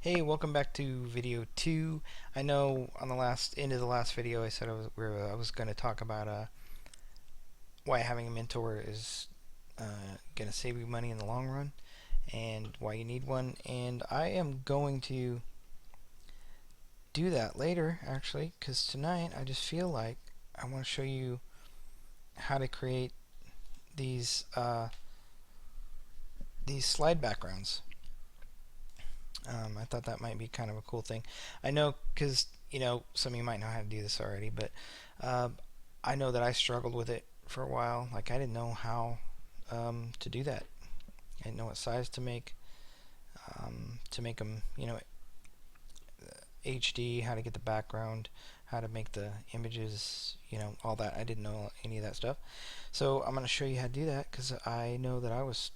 Hey, welcome back to video 2. I know on the end of the last video I said I was going to talk about why having a mentor is going to save you money in the long run and why you need one, and I am going to do that later actually, because tonight I just feel like I want to show you how to create these slide backgrounds. I thought that might be kind of a cool thing. I know because some of you might know how to do this already, but uh, I know that I struggled with it for a while. Like I didn't know how to do that. I didn't know what size to make them, HD, how to get the background, how to make the images, all that. I didn't know any of that stuff. So I'm going to show you how to do that because I know that I was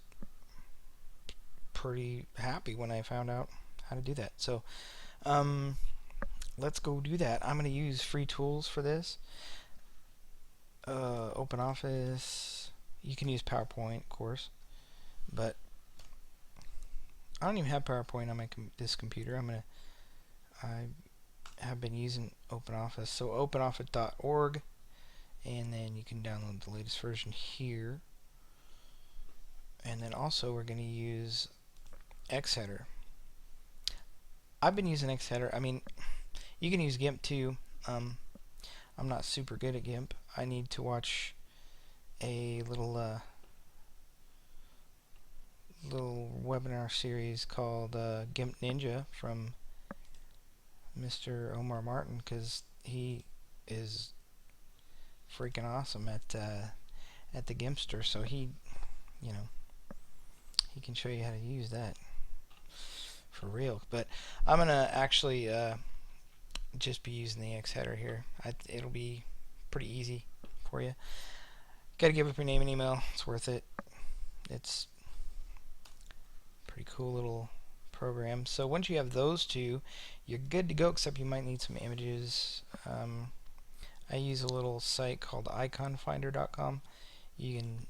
pretty happy when I found out how to do that. So um, let's go do that. I'm going to use free tools for this. OpenOffice. You can use PowerPoint, of course, but I don't even have PowerPoint on this computer. I have been using OpenOffice. So openoffice.org, and then you can download the latest version here. And then also we're going to use Xheader. I've been using Xheader. I mean, you can use GIMP too. I'm not super good at GIMP. I need to watch a little webinar series called GIMP Ninja from Mr. Omar Martin, because he is freaking awesome at the Gimpster. So he can show you how to use that for real. But I'm gonna actually just be using the Xheader here. It'll be pretty easy for you. Gotta give up your name and email. It's worth it. It's pretty cool little program. So once you have those two, you're good to go, except you might need some images. I use a little site called iconfinder.com. You can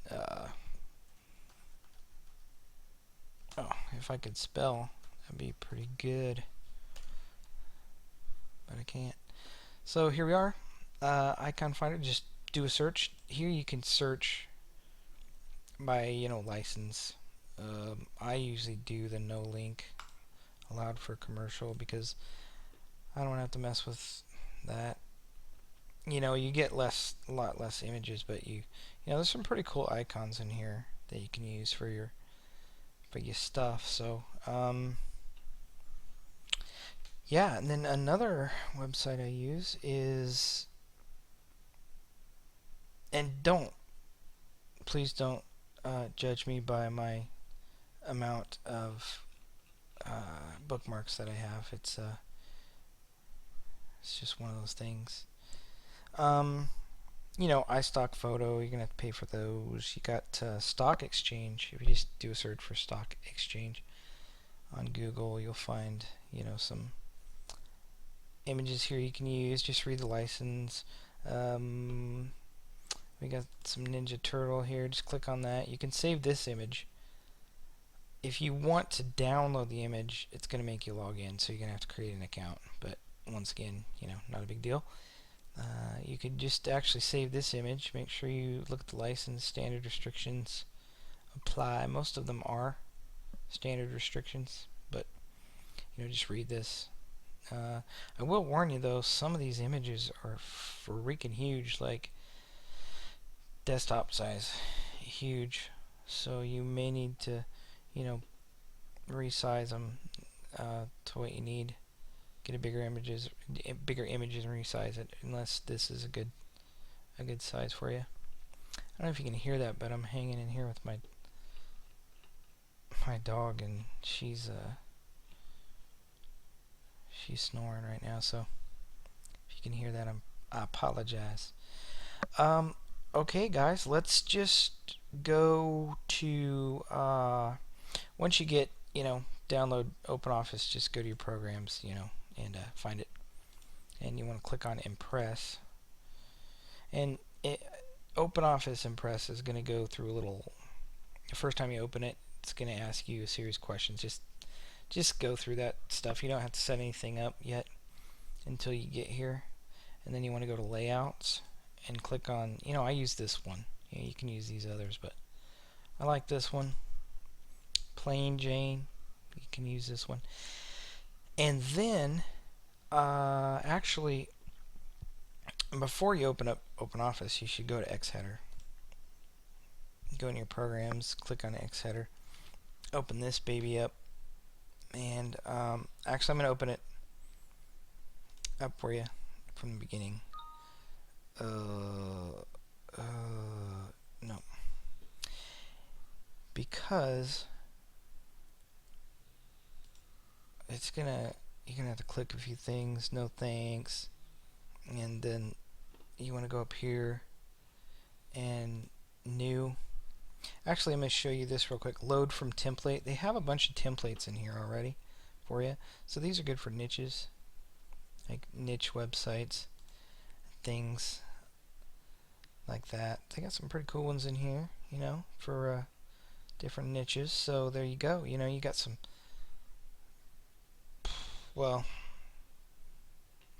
if I could spell, that'd be pretty good, but I can't. So here we are, Icon Finder. Just do a search. Here you can search by license. I usually do the no link allowed for commercial because I don't have to mess with that. You get a lot less images, but there's some pretty cool icons in here that you can use for your stuff. So yeah, and then another website I use is, and please don't judge me by my amount of bookmarks that I have. It's just one of those things. iStock Photo, you're gonna have to pay for those. You got Stock Exchange. If you just do a search for Stock Exchange on Google, you'll find some images here you can use. Just read the license. We got some Ninja Turtle here. Just click on that. You can save this image. If you want to download the image, it's going to make you log in, so you're going to have to create an account. But once again, not a big deal. You could just actually save this image. Make sure you look at the license, standard restrictions, apply. Most of them are standard restrictions, but just read this. I will warn you though, some of these images are freaking huge, like desktop size, huge. So you may need to, resize them to what you need. Get a bigger images and resize it. Unless this is a good size for you. I don't know if you can hear that, but I'm hanging in here with my dog, and she's snoring right now. So if you can hear that, I apologize. Okay, guys, let's just go to once you get download OpenOffice, just go to your programs, and find it, and you want to click on Impress, and OpenOffice Impress is going to go through a little. The first time you open it, it's going to ask you a series of questions. Just just go through that stuff. You don't have to set anything up yet until you get here. And then you want to go to layouts and click on, I use this one. You can use these others, but I like this one. Plain Jane, you can use this one. And then, actually, before you open up OpenOffice, you should go to Xheader. Go in your programs, click on Xheader, open this baby up, and actually I'm going to open it up for you from the beginning. No. Because you're gonna have to click a few things, no thanks, and then you want to go up here and new. Actually, I'm going to show you this real quick. Load from template. They have a bunch of templates in here already for you. So these are good for niches, like niche websites, things like that. They got some pretty cool ones in here, for different niches. So there you go. You got some, well,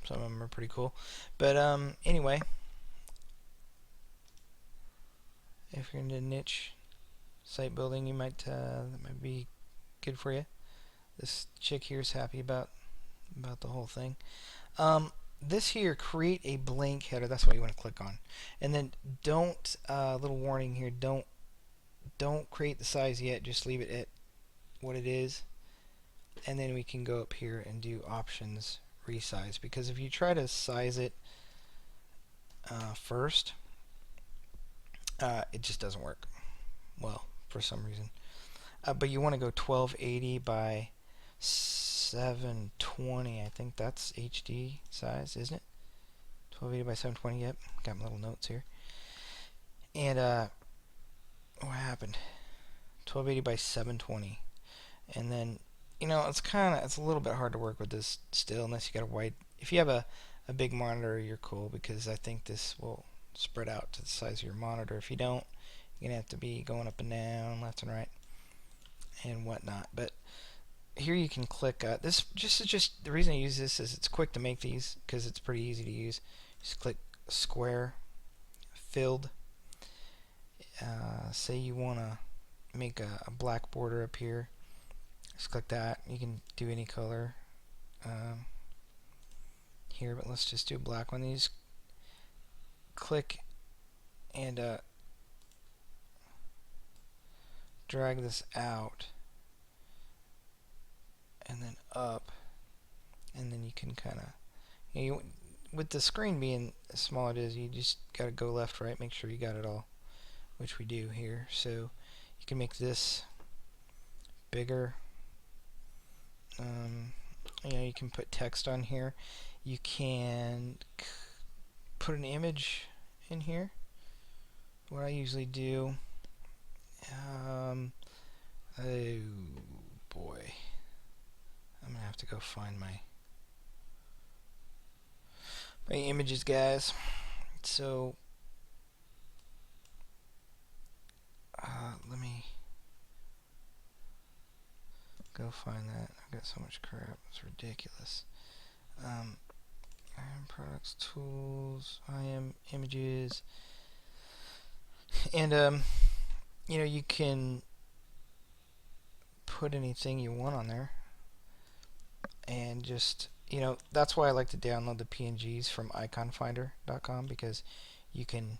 some of them are pretty cool. But anyway, if you're into niche site building, you might that might be good for you. This chick here is happy about the whole thing. This here, create a blank header. That's what you want to click on. And then don't, little warning here, don't create the size yet. Just leave it at what it is. And then we can go up here and do options, resize. Because if you try to size it first, it just doesn't work well for some reason. But you want to go 1280 by 720. I think that's HD size, isn't it? 1280 by 720. Yep, got my little notes here. And what happened? 1280 by 720. And then it's a little bit hard to work with this still, unless you got a wide. If you have a big monitor, you're cool, because I think this will spread out to the size of your monitor. If you don't, you're gonna have to be going up and down, left and right, and whatnot. But here you can click. This just the reason I use this is it's quick to make these, because it's pretty easy to use. Just click square, filled. Say you want to make a black border up here. Just click that. You can do any color here, but let's just do a black one. You just click and drag this out and then up, and then you can kind of, with the screen being as small as it is, you just got to go left, right, make sure you got it all, which we do here. So you can make this bigger. You can put text on here. You can put an image in here. What I usually do, oh boy, I'm gonna have to go find my images, guys. So let me go find that. I've got so much crap, it's ridiculous. I am products, tools, I am images, and you can put anything you want on there, and just that's why I like to download the PNGs from iconfinder.com, because you can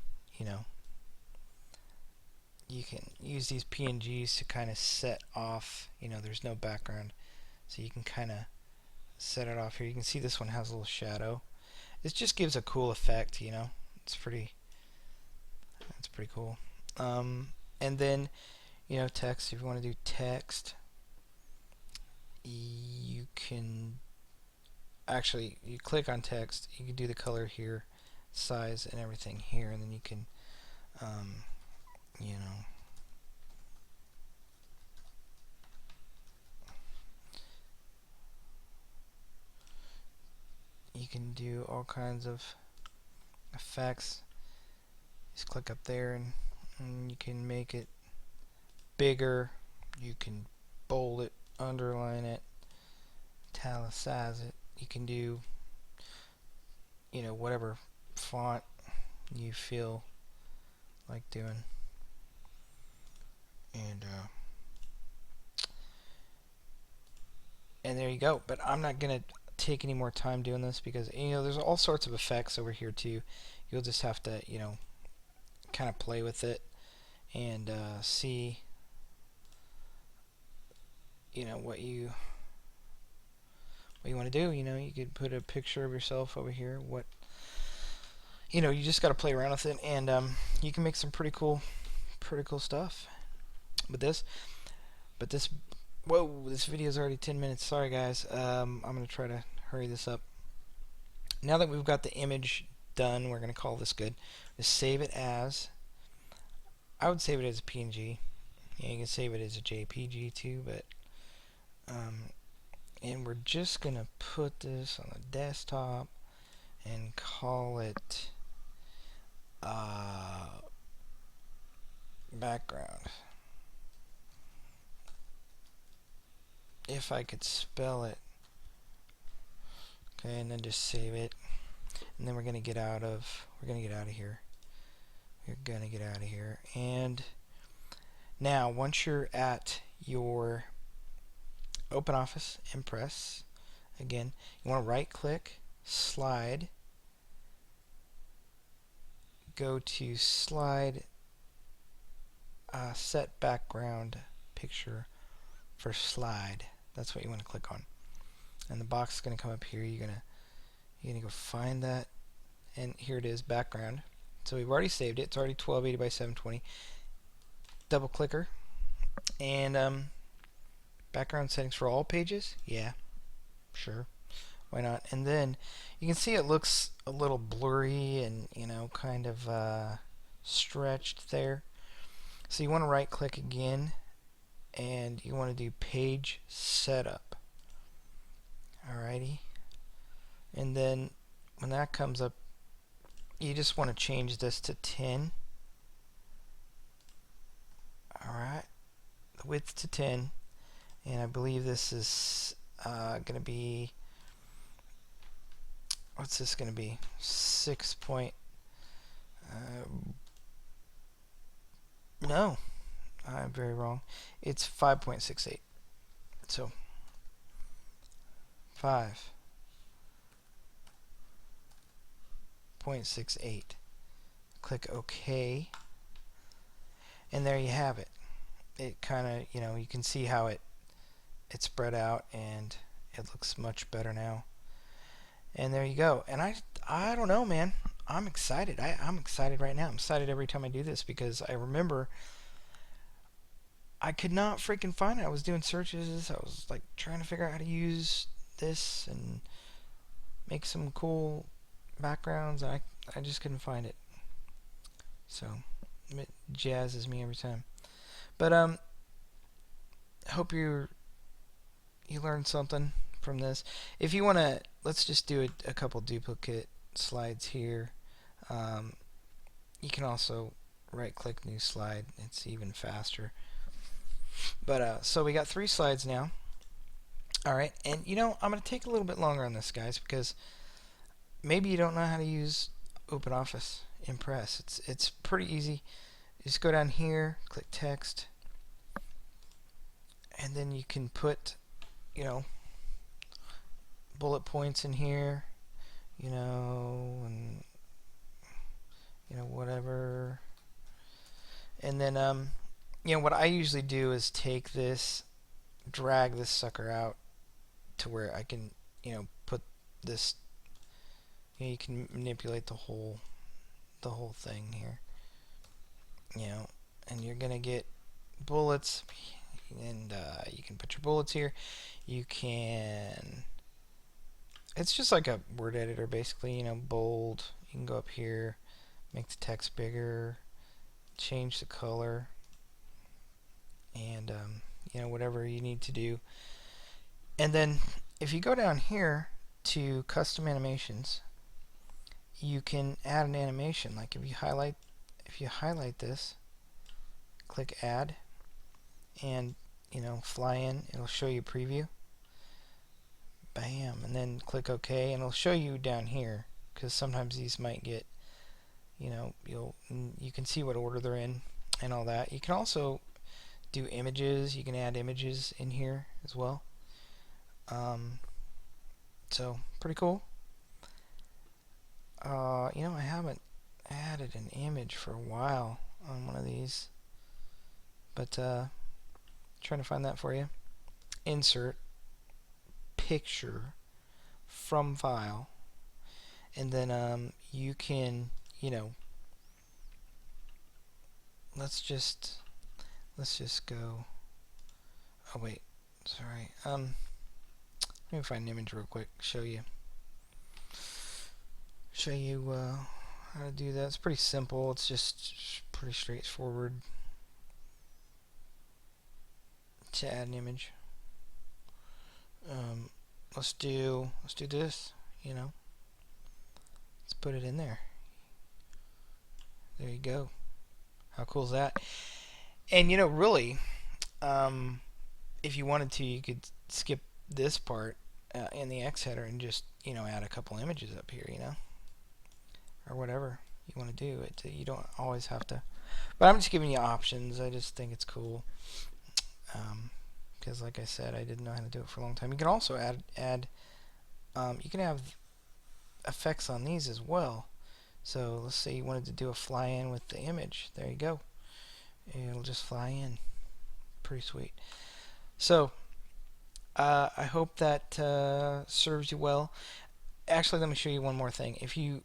you can use these PNGs to kind of set off, there's no background, so you can kind of set it off here. You can see this one has a little shadow. It just gives a cool effect, it's pretty cool. And then text, if you want to do text, you can actually, you click on text, you can do the color here, size and everything here, and then you can you can do all kinds of effects. Just click up there, and you can make it bigger, you can bold it, underline it, italicize it. You can do, you know, whatever font you feel like doing. And there you go. But I'm not gonna take any more time doing this because, you know, there's all sorts of effects over here too. You'll just have to, you know, kind of play with it and see, you know, what you want to do. You know, you could put a picture of yourself over here. What, you know, you just got to play around with it, and you can make some pretty cool stuff with this. But this, whoa, this video is already 10 minutes. Sorry guys. I'm gonna try to hurry this up. Now that we've got the image done, we're gonna call this good. Just save it as. I would save it as a PNG. Yeah, you can save it as a JPG too, but and we're just gonna put this on the desktop and call it background. If I could spell it. Okay, and then just save it. And then we're gonna get out of here. We're gonna get out of here. And now once you're at your OpenOffice Impress, again, you want to right click, slide, go to slide, set background picture for slide. That's what you want to click on. And the box is going to come up here. You're gonna go find that, and here it is, background. So we've already saved it. It's already 1280 by 720. Double clicker, and background settings for all pages. Yeah, sure, why not? And then you can see it looks a little blurry and, you know, kind of stretched there. So you want to right click again, and you want to do page setup. Alrighty, and then when that comes up, you just want to change this to 10. Alright, the width to 10, and I believe this is going to be, what's this going to be? 6 point, no, I'm very wrong. It's 5.68. So 5.68. Click OK, and there you have it. It kind of, you know, you can see how it spread out, and it looks much better now. And there you go. And I don't know, man. I'm excited. I'm excited right now. I'm excited every time I do this because I remember I could not freaking find it. I was doing searches. I was like trying to figure out how to use this and make some cool backgrounds. I just couldn't find it. So it jazzes me every time. But hope you learned something from this. If you want to, let's just do a couple duplicate slides here. You can also right click new slide. It's even faster. But so we got 3 slides now. Alright, and you know, I'm going to take a little bit longer on this, guys, because maybe you don't know how to use OpenOffice Impress. It's pretty easy. You just go down here, click text, and then you can put, you know, bullet points in here, you know, and you know, whatever. And then you know, what I usually do is take this, drag this sucker out to where I can, you know, put this, you know, you can manipulate the whole thing here, you know, and you're gonna get bullets, and you can put your bullets here. You can, it's just like a word editor basically, you know, bold. You can go up here, make the text bigger, change the color, and you know, whatever you need to do. And then if you go down here to custom animations, you can add an animation. Like if you highlight this, click add, and you know, fly in, it'll show you preview, bam, and then click OK, and it'll show you down here, because sometimes these might get, you can see what order they're in and all that. You can also do images. You can add images in here as well. So pretty cool. I haven't added an image for a while on one of these, but trying to find that for you. Insert picture from file, and then you can, let's just go. Oh wait, sorry. Let me find an image real quick. Show you how to do that. It's pretty simple. It's just pretty straightforward to add an image. Let's do this. Let's put it in there. There you go. How cool is that? And really, if you wanted to, you could skip this part in the X header and just add a couple images up here, or whatever you want to do. You don't always have to. But I'm just giving you options. I just think it's cool. Because like I said, I didn't know how to do it for a long time. You can also add you can have effects on these as well. So let's say you wanted to do a fly in with the image. There you go. It'll just fly in. Pretty sweet. So I hope that serves you well. Actually, let me show you one more thing. If you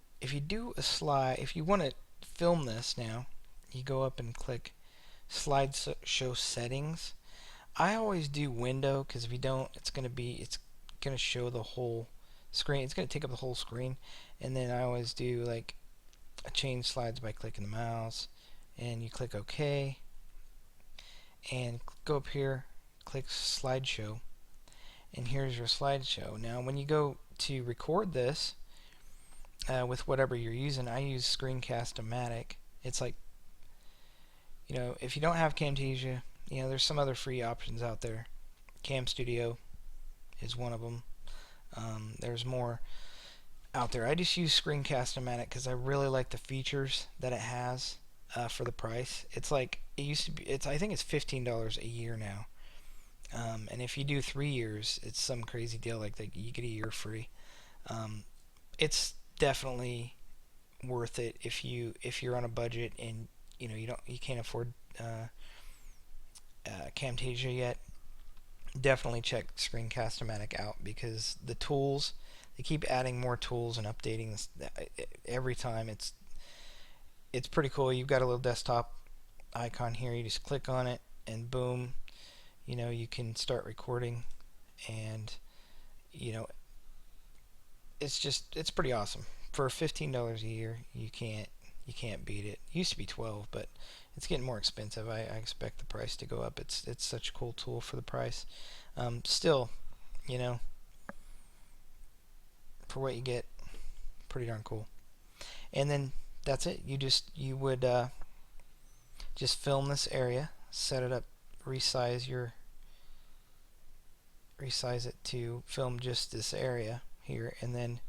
do a slide, if you want to film this now, you go up and click Slideshow Settings. I always do window, because if you don't, it's gonna show the whole screen. It's gonna take up the whole screen. And then I always do like a change slides by clicking the mouse, and you click OK, and go up here, click Slideshow, and here's your slideshow. Now when you go to record this with whatever you're using, I use Screencast-O-Matic. It's like, if you don't have Camtasia, there's some other free options out there. Cam Studio is one of them. There's more out there. I just use Screencast-O-Matic because I really like the features that it has for the price. It's like, it used to be, I think it's $15 a year now. And if you do 3 years, it's some crazy deal like that. You get a year free. It's definitely worth it if you're on a budget and you can't afford Camtasia yet. Definitely check Screencast-O-Matic out, because the tools, they keep adding more tools and updating this every time. It's pretty cool. You've got a little desktop icon here. You just click on it and boom, you can start recording, and it's pretty awesome. For $15 a year, you can't beat it. It used to be 12, but it's getting more expensive. I expect the price to go up. It's such a cool tool for the price. Still, for what you get, pretty darn cool. And then that's it. You would just film this area, set it up, resize it to film just this area here, and then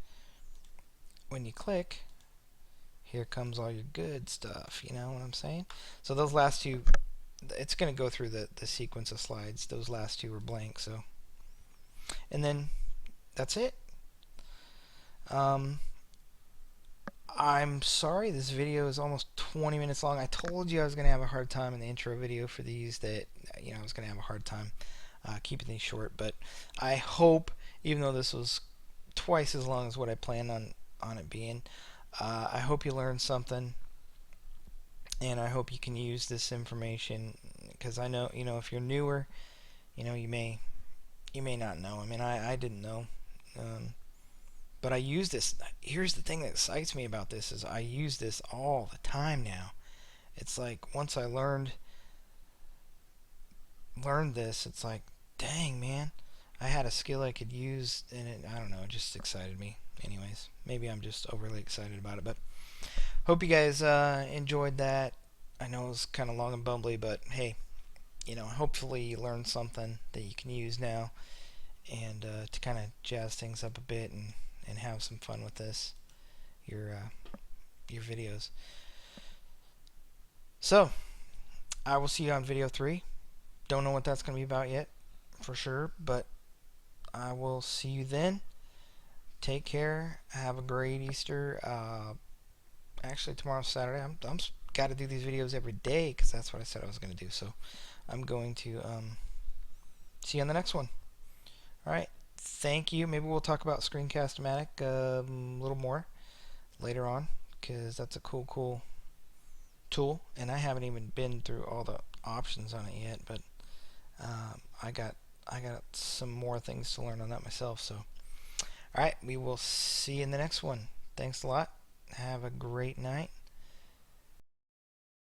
when you click, here comes all your good stuff. You know what I'm saying? So those last two, it's going to go through the sequence of slides. Those last two were blank. So, and then that's it. I'm sorry this video is almost 20 minutes long. I told you I was going to have a hard time in the intro video for these, that I was going to have a hard time keeping these short, but I hope, even though this was twice as long as what I planned on it being, I hope you learned something, and I hope you can use this information, because I know, if you're newer, you may not know. I mean, I didn't know, but I use this. Here's the thing that excites me about this, is I use this all the time now. It's like, once I learned this, it's like, dang, man, I had a skill I could use, and I don't know, it just excited me. Anyways, maybe I'm just overly excited about it, but hope you guys enjoyed that. I know it was kind of long and bumbly, but hey, hopefully you learned something that you can use now, and to kind of jazz things up a bit and have some fun with this, your videos. So I will see you on video 3. Don't know what that's going to be about yet, for sure, but I will see you then. Take care. Have a great Easter. Actually, tomorrow's Saturday. I'm got to do these videos every day because that's what I said I was going to do. So I'm going to see you on the next one. All right. Thank you. Maybe we'll talk about Screencast-O-Matic a little more later on because that's a cool tool, and I haven't even been through all the options on it yet. But I got some more things to learn on that myself. So, all right, we will see you in the next one. Thanks a lot. Have a great night.